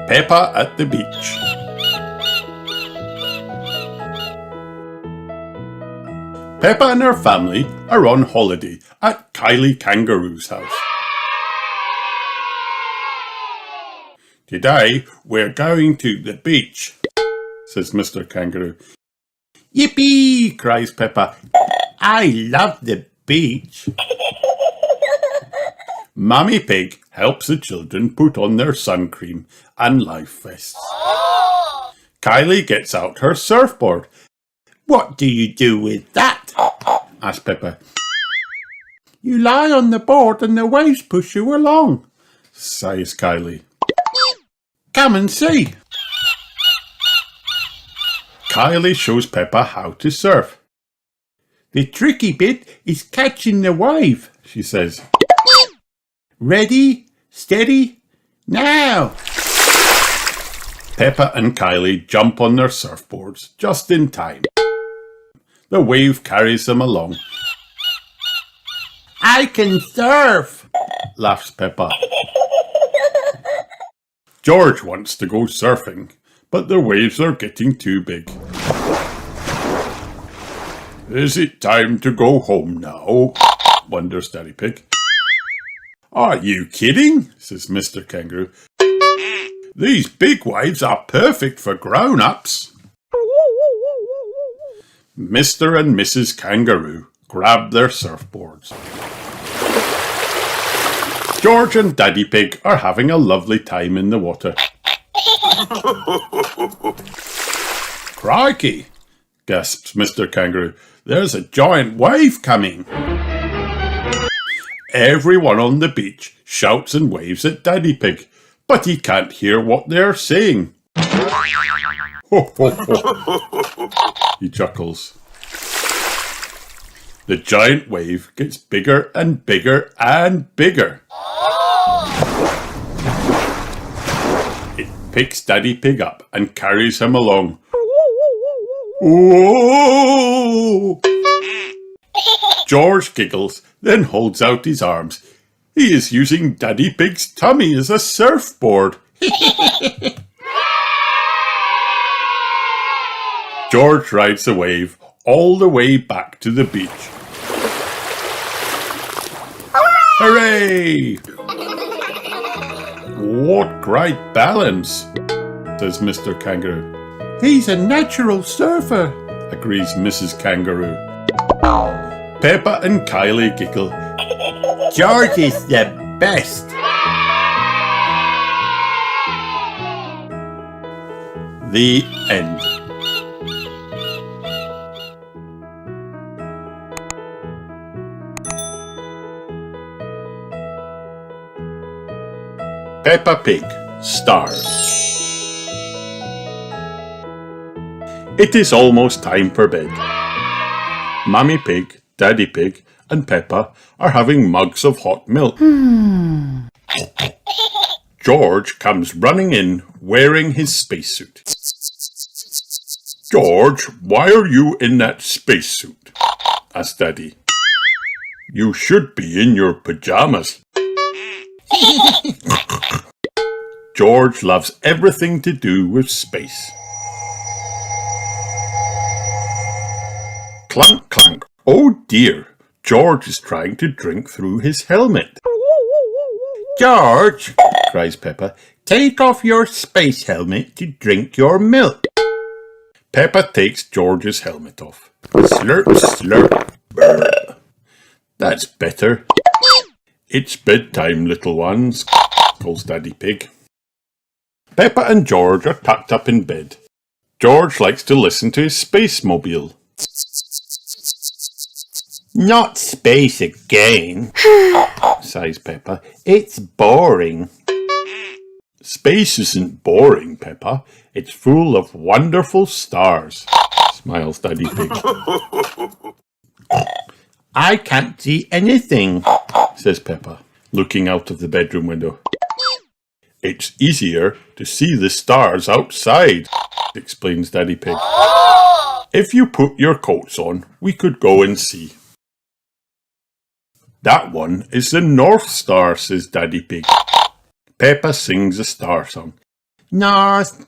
Peppa at the beach. Peppa and her family are on holiday at Kylie Kangaroo's house. Today we're going to the beach, says Mr. Kangaroo. Yippee, cries Peppa. I love the beach. Mummy Pig helps the children put on their sun cream and life vests. Kylie gets out her surfboard. What do you do with that? Asks Peppa. You lie on the board and the waves push you along, sighs Kylie. Come and see. Kylie shows Peppa how to surf. The tricky bit is catching the wave, she says. Ready, steady, now! Peppa and Kylie jump on their surfboards just in time. The wave carries them along. I can surf, laughs Peppa. George wants to go surfing, but the waves are getting too big. Is it time to go home now? Wonders Daddy Pig. Are you kidding? Says Mr. Kangaroo. These big waves are perfect for grown-ups. Mr. and Mrs. Kangaroo grab their surfboards. George and Daddy Pig are having a lovely time in the water. Crikey, gasps Mr. Kangaroo. There's a giant wave coming. Everyone on the beach shouts and waves at Daddy Pig, but he can't hear what they're saying. Ho, ho, ho. He chuckles. The giant wave gets bigger and bigger and bigger. It picks Daddy Pig up and carries him along. Whoa! George giggles, then holds out his arms. He is using Daddy Pig's tummy as a surfboard. George rides the wave all the way back to the beach. Hooray! What great balance, says Mr. Kangaroo. He's a natural surfer, agrees Mrs. Kangaroo. Peppa and Kylie giggle. George is the best. The end. Peppa Pig stars. It is almost time for bed. Mummy Pig, Daddy Pig and Peppa are having mugs of hot milk. George comes running in wearing his spacesuit. George, why are you in that spacesuit? Asked Daddy. You should be in your pajamas. George loves everything to do with space. Clunk, clunk. Oh dear, George is trying to drink through his helmet. George, cries Peppa, take off your space helmet to drink your milk. Peppa takes George's helmet off. Slurp, slurp, brr. That's better. It's bedtime, little ones, calls Daddy Pig. Peppa and George are tucked up in bed. George likes to listen to his space mobile. Not space again, sighs Peppa. It's boring. Space isn't boring, Peppa. It's full of wonderful stars, smiles Daddy Pig. I can't see anything, says Peppa, looking out of the bedroom window. It's easier to see the stars outside, explains Daddy Pig. If you put your coats on, we could go and see. That one is the North Star, says Daddy Pig. Peppa sings a star song. North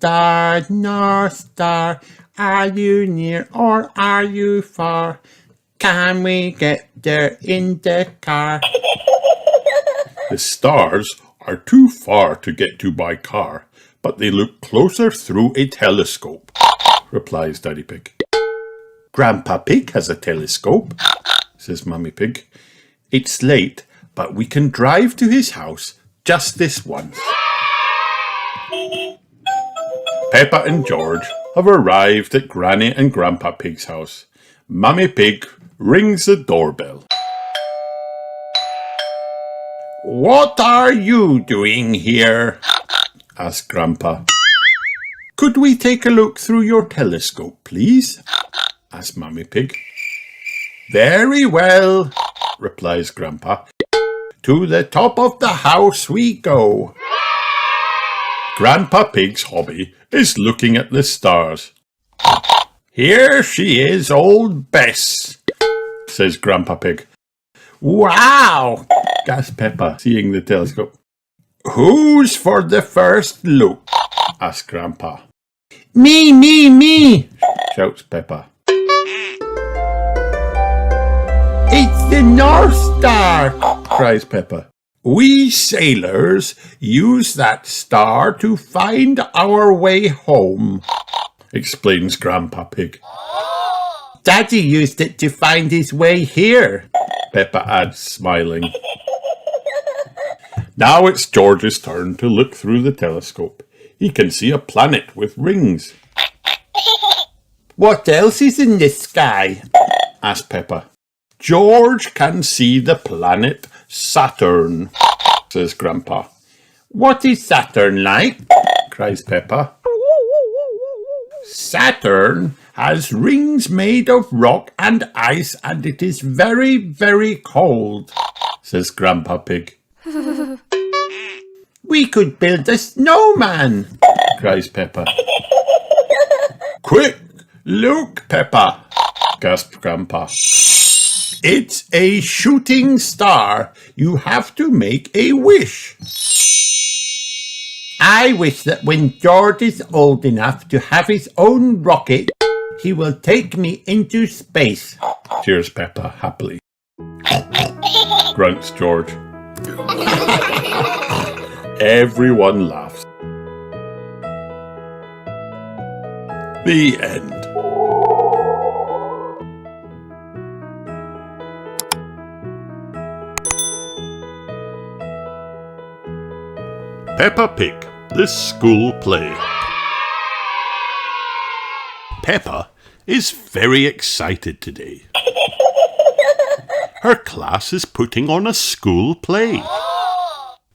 Star, are you near or are you far? Can we get there in the car? The stars are too far to get to by car, but they look closer through a telescope, replies Daddy Pig. Grandpa Pig has a telescope, says Mummy Pig. It's late, but we can drive to his house just this once. Peppa and George have arrived at Granny and Grandpa Pig's house. Mummy Pig rings the doorbell. What are you doing here? Asked Grandpa. Could we take a look through your telescope, please? Asked Mummy Pig. Very well, replies Grandpa. To the top of the house we go. Grandpa Pig's hobby is looking at the stars. Here she is, old Bess, says Grandpa Pig. Wow, gasped Peppa, seeing the telescope. Who's for the first look? Asked Grandpa. Me, shouts Peppa. It's the North Star, cries Peppa. We sailors use that star to find our way home, explains Grandpa Pig. Daddy used it to find his way here, Peppa adds, smiling. Now it's George's turn to look through the telescope. He can see a planet with rings. What else is in the sky? Asked Peppa. George can see the planet Saturn, says Grandpa. What is Saturn like? Cries Peppa. Saturn has rings made of rock and ice, and it is very, very cold, says Grandpa Pig. We could build a snowman, cries Peppa. Quick, look, Peppa, gasped Grandpa. It's a shooting star. You have to make a wish. I wish that when George is old enough to have his own rocket, he will take me into space, cheers Peppa happily. Grunts George. Everyone laughs. The end. Peppa Pig The School Play. Peppa is very excited today. Her class is putting on a school play.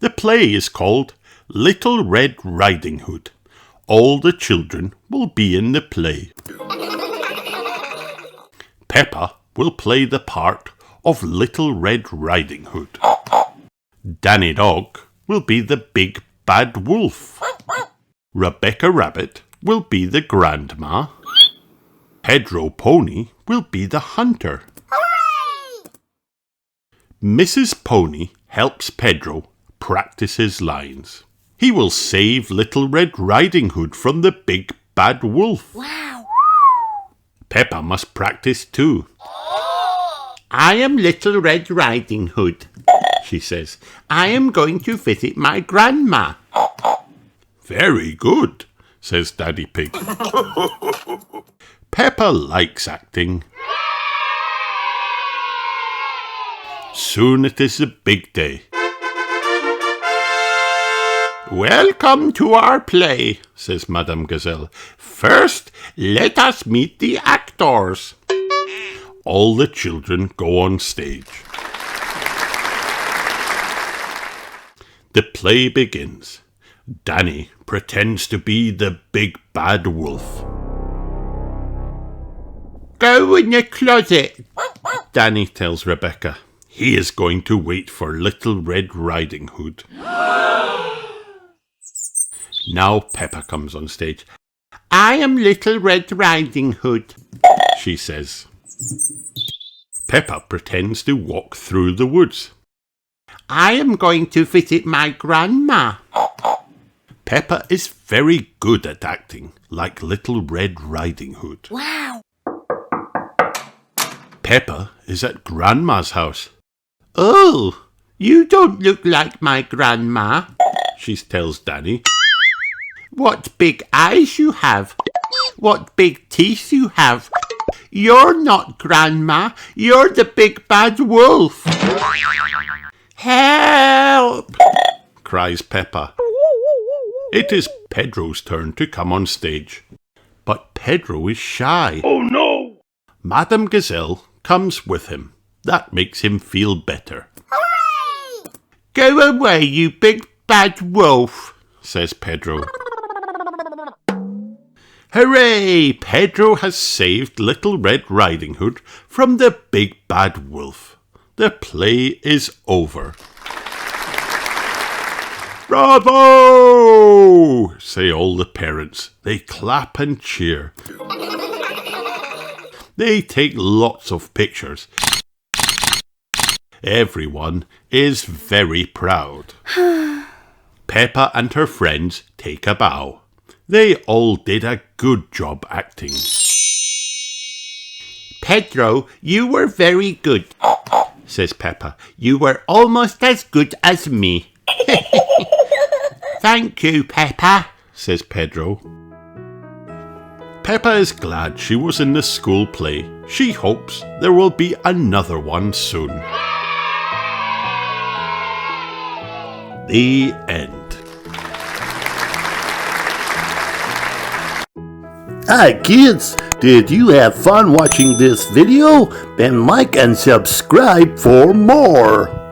The play is called Little Red Riding Hood. All the children will be in the play. Peppa will play the part of Little Red Riding Hood. Danny Dog will be the big bad wolf. Rebecca Rabbit will be the grandma. Pedro Pony will be the hunter. Hooray! Mrs. Pony helps Pedro practice his lines. He will save Little Red Riding Hood from the big bad wolf. Wow! Peppa must practice too. I am Little Red Riding Hood, she says. I am going to visit my grandma. Very good, says Daddy Pig. Peppa likes acting. Soon it is a big day. Welcome to our play, says Madame Gazelle. First, let us meet the actors. All the children go on stage. The play begins. Danny pretends to be the big bad wolf. Go in the closet, Danny tells Rebecca. He is going to wait for Little Red Riding Hood. Now Peppa comes on stage. I am Little Red Riding Hood, she says. Peppa pretends to walk through the woods. I am going to visit my grandma. Peppa is very good at acting, like Little Red Riding Hood. Wow! Peppa is at Grandma's house. Oh, you don't look like my grandma, She tells Danny. What big eyes you have. What big teeth you have. You're not Grandma. You're the big bad wolf. Help! Cries Peppa. It is Pedro's turn to come on stage. But Pedro is shy. Oh no! Madame Gazelle comes with him. That makes him feel better. Go away, you big bad wolf, Says Pedro. Hooray! Pedro has saved Little Red Riding Hood from the big bad wolf. The play is over. Bravo! Say all the parents. They clap and cheer. They take lots of pictures. Everyone is very proud. Peppa and her friends take a bow. They all did a good job acting. Pedro, you were very good, says Peppa. You were almost as good as me. Thank you, Peppa, says Pedro. Peppa is glad she was in the school play. She hopes there will be another one soon. The end. Hi kids, did you have fun watching this video? Then like and subscribe for more.